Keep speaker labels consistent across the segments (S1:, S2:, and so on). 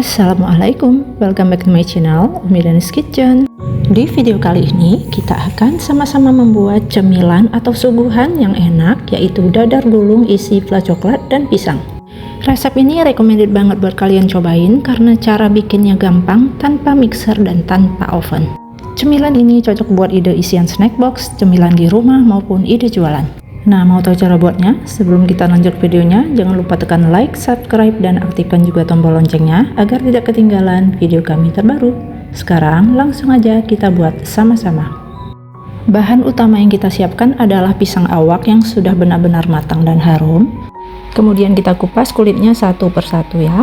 S1: Assalamualaikum, welcome back to my channel, Umi Danis Kitchen. Di video kali ini, kita akan sama-sama membuat cemilan atau suguhan yang enak, yaitu dadar gulung isi fla coklat dan pisang. Resep ini recommended banget buat kalian cobain karena cara bikinnya gampang, tanpa mixer dan tanpa oven. Cemilan ini cocok buat ide isian snack box, cemilan di rumah maupun ide jualan. Nah, mau tahu cara buatnya? Sebelum kita lanjut videonya, jangan lupa tekan like, subscribe, dan aktifkan juga tombol loncengnya agar tidak ketinggalan video kami terbaru. Sekarang langsung aja kita buat sama-sama. Bahan utama yang kita siapkan adalah pisang awak yang sudah benar-benar matang dan harum. Kemudian kita kupas kulitnya satu persatu ya.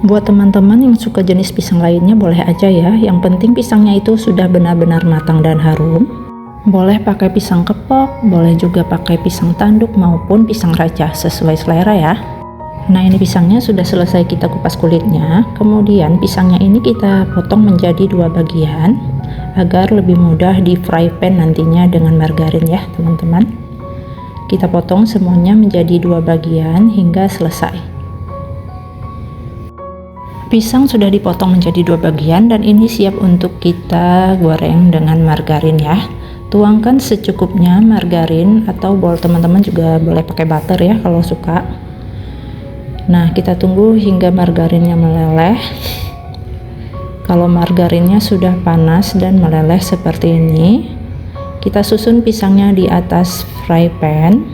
S1: Buat teman-teman yang suka jenis pisang lainnya boleh aja ya, yang penting pisangnya itu sudah benar-benar matang dan harum. Boleh pakai pisang kepok, boleh juga pakai pisang tanduk maupun pisang raja, sesuai selera ya. Nah, ini pisangnya sudah selesai kita kupas kulitnya. Kemudian pisangnya ini kita potong menjadi dua bagian agar lebih mudah di fry pan nantinya dengan margarin ya teman-teman. Kita potong semuanya menjadi dua bagian hingga selesai. Pisang sudah dipotong menjadi dua bagian dan ini siap untuk kita goreng dengan margarin ya. Tuangkan secukupnya margarin, atau boleh teman-teman juga boleh pakai butter ya kalau suka. Nah, kita tunggu hingga margarinnya meleleh. Kalau margarinnya sudah panas dan meleleh seperti ini, kita susun pisangnya di atas fry pan.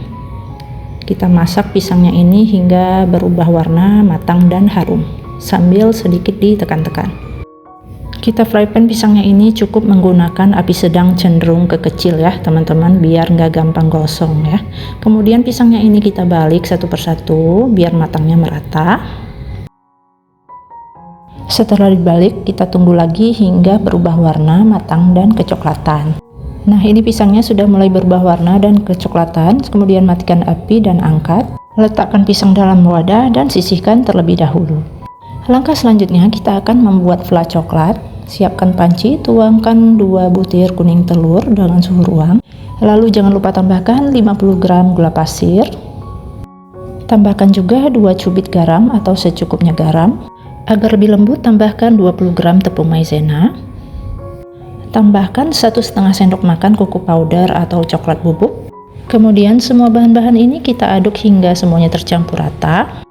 S1: Kita masak pisangnya ini hingga berubah warna, matang dan harum sambil sedikit ditekan-tekan. Kita fry pan pisangnya ini cukup menggunakan api sedang cenderung ke kecil ya teman-teman, biar nggak gampang gosong ya. Kemudian pisangnya ini kita balik satu persatu biar matangnya merata. Setelah dibalik, kita tunggu lagi hingga berubah warna, matang dan kecoklatan. Nah, ini pisangnya sudah mulai berubah warna dan kecoklatan. Kemudian matikan api dan angkat. Letakkan pisang dalam wadah dan sisihkan terlebih dahulu. Langkah selanjutnya kita akan membuat fla coklat. Siapkan panci, tuangkan 2 butir kuning telur dengan suhu ruang. Lalu jangan lupa tambahkan 50 gram gula pasir. Tambahkan juga 2 cubit garam atau secukupnya garam. Agar lebih lembut, tambahkan 20 gram tepung maizena. Tambahkan 1,5 sendok makan koko powder atau coklat bubuk. Kemudian semua bahan-bahan ini kita aduk hingga semuanya tercampur rata.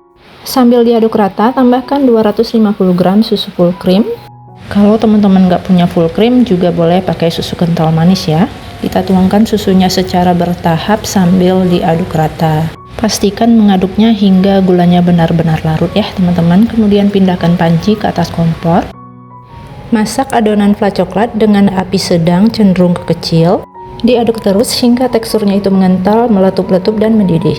S1: Sambil diaduk rata, tambahkan 250 gram susu full cream. Kalau teman-teman nggak punya full cream, juga boleh pakai susu kental manis ya. Kita tuangkan susunya secara bertahap sambil diaduk rata. Pastikan mengaduknya hingga gulanya benar-benar larut ya teman-teman. Kemudian pindahkan panci ke atas kompor. Masak adonan fla coklat dengan api sedang cenderung ke kecil. Diaduk terus hingga teksturnya itu mengental, meletup-letup dan mendidih.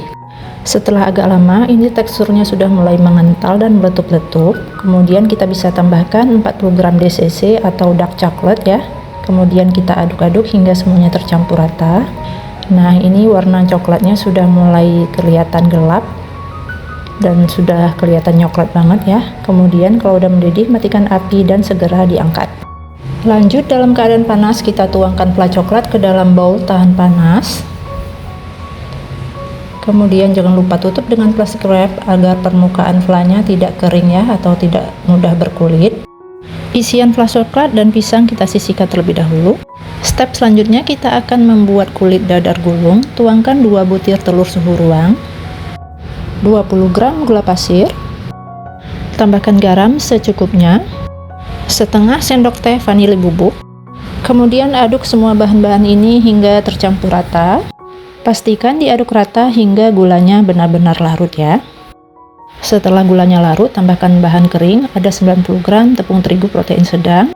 S1: Setelah agak lama, ini teksturnya sudah mulai mengental dan meletup-letup. Kemudian kita bisa tambahkan 40 gram DCC atau dark chocolate ya. Kemudian kita aduk-aduk hingga semuanya tercampur rata. Nah, ini warna coklatnya sudah mulai kelihatan gelap dan sudah kelihatan coklat banget ya. Kemudian kalau udah mendidih, matikan api dan segera diangkat. Lanjut, dalam keadaan panas kita tuangkan fla coklat ke dalam bowl tahan panas. Kemudian jangan lupa tutup dengan plastik wrap agar permukaan flanya tidak kering ya, atau tidak mudah berkulit. Isian fla coklat dan pisang kita sisihkan terlebih dahulu. Step selanjutnya kita akan membuat kulit dadar gulung. Tuangkan 2 butir telur suhu ruang, 20 gram gula pasir, tambahkan garam secukupnya, setengah sendok teh vanili bubuk. Kemudian aduk semua bahan-bahan ini hingga tercampur rata. Pastikan diaduk rata hingga gulanya benar-benar larut ya. Setelah gulanya larut, tambahkan bahan kering, ada 90 gram tepung terigu protein sedang,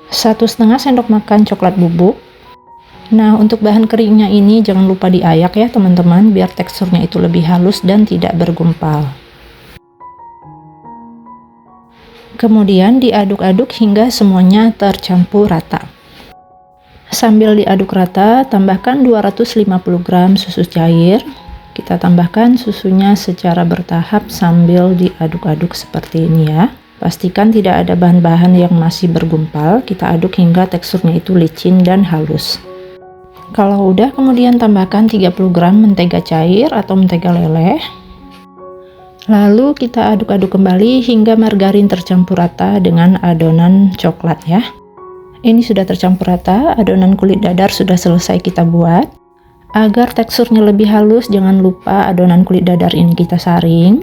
S1: 1,5 sendok makan coklat bubuk. Nah, untuk bahan keringnya ini jangan lupa diayak ya teman-teman, biar teksturnya itu lebih halus dan tidak bergumpal. Kemudian diaduk-aduk hingga semuanya tercampur rata. Sambil diaduk rata, tambahkan 250 gram susu cair. Kita tambahkan susunya secara bertahap sambil diaduk-aduk seperti ini ya. Pastikan tidak ada bahan-bahan yang masih bergumpal. Kita aduk hingga teksturnya itu licin dan halus. Kalau udah, kemudian tambahkan 30 gram mentega cair atau mentega leleh. Lalu kita aduk-aduk kembali hingga margarin tercampur rata dengan adonan coklat ya. Ini sudah tercampur rata, adonan kulit dadar sudah selesai kita buat. Agar teksturnya lebih halus, jangan lupa adonan kulit dadar ini kita saring.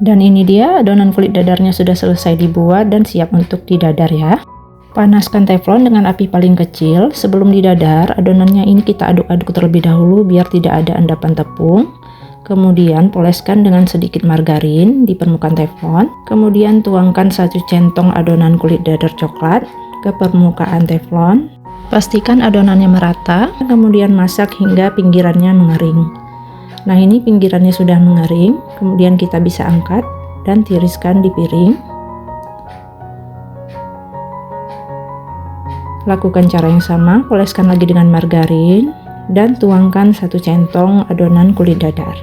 S1: Dan ini dia adonan kulit dadarnya sudah selesai dibuat dan siap untuk didadar ya. Panaskan teflon dengan api paling kecil. Sebelum didadar, adonannya ini kita aduk-aduk terlebih dahulu biar tidak ada endapan tepung. Kemudian poleskan dengan sedikit margarin di permukaan teflon. Kemudian tuangkan 1 centong adonan kulit dadar coklat ke permukaan teflon. Pastikan adonannya merata, kemudian masak hingga pinggirannya mengering. Nah, ini pinggirannya sudah mengering, kemudian kita bisa angkat dan tiriskan di piring. Lakukan cara yang sama, poleskan lagi dengan margarin dan tuangkan 1 centong adonan kulit dadar.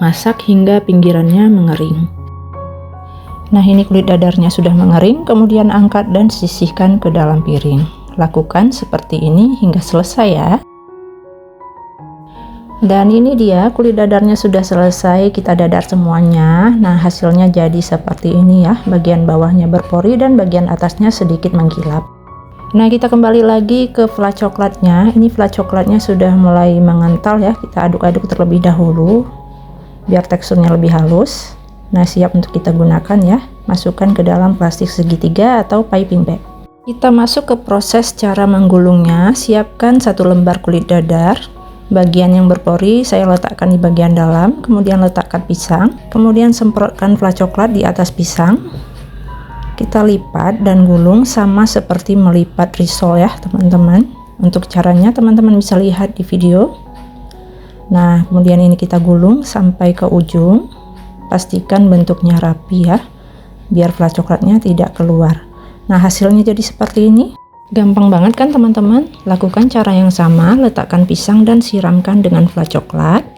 S1: Masak hingga pinggirannya mengering. Nah, ini kulit dadarnya sudah mengering, kemudian angkat dan sisihkan ke dalam piring. Lakukan seperti ini hingga selesai ya. Dan ini dia kulit dadarnya sudah selesai kita dadar semuanya. Nah, hasilnya jadi seperti ini ya. Bagian bawahnya berpori dan bagian atasnya sedikit mengkilap. Nah, kita kembali lagi ke fla coklatnya. Ini fla coklatnya sudah mulai mengental ya. Kita aduk-aduk terlebih dahulu biar teksturnya lebih halus. Nah, siap untuk kita gunakan ya. Masukkan ke dalam plastik segitiga atau piping bag. Kita masuk ke proses cara menggulungnya. Siapkan 1 lembar kulit dadar. Bagian yang berpori saya letakkan di bagian dalam, kemudian letakkan pisang, kemudian semprotkan fla coklat di atas pisang. Kita lipat dan gulung sama seperti melipat risol ya teman-teman. Untuk caranya teman-teman bisa lihat di video. Nah, kemudian ini kita gulung sampai ke ujung. Pastikan bentuknya rapi ya, biar fla coklatnya tidak keluar. Nah, hasilnya jadi seperti ini. Gampang banget kan teman-teman? Lakukan cara yang sama, letakkan pisang dan siramkan dengan fla coklat.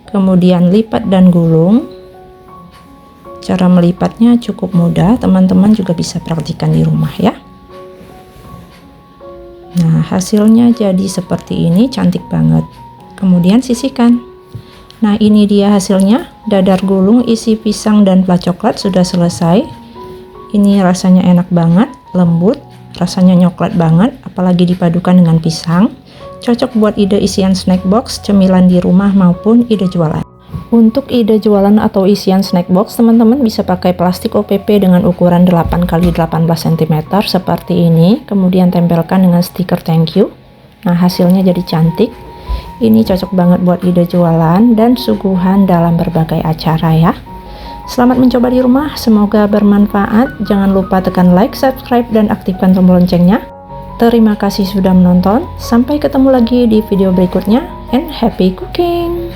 S1: Kemudian lipat dan gulung. Cara melipatnya cukup mudah, teman-teman juga bisa praktikkan di rumah ya. Nah, hasilnya jadi seperti ini, cantik banget. Kemudian sisihkan. Nah, ini dia hasilnya, dadar gulung isi pisang dan fla coklat sudah selesai. Ini rasanya enak banget, lembut. Rasanya coklat banget, apalagi dipadukan dengan pisang. Cocok buat ide isian snack box, cemilan di rumah maupun ide jualan. Untuk ide jualan atau isian snack box, teman-teman bisa pakai plastik OPP dengan ukuran 8x18 cm seperti ini. Kemudian tempelkan dengan stiker thank you. Nah, hasilnya jadi cantik. Ini cocok banget buat ide jualan dan suguhan dalam berbagai acara ya. Selamat mencoba di rumah, semoga bermanfaat. Jangan lupa tekan like, subscribe, dan aktifkan tombol loncengnya. Terima kasih sudah menonton. Sampai ketemu lagi di video berikutnya, and happy cooking!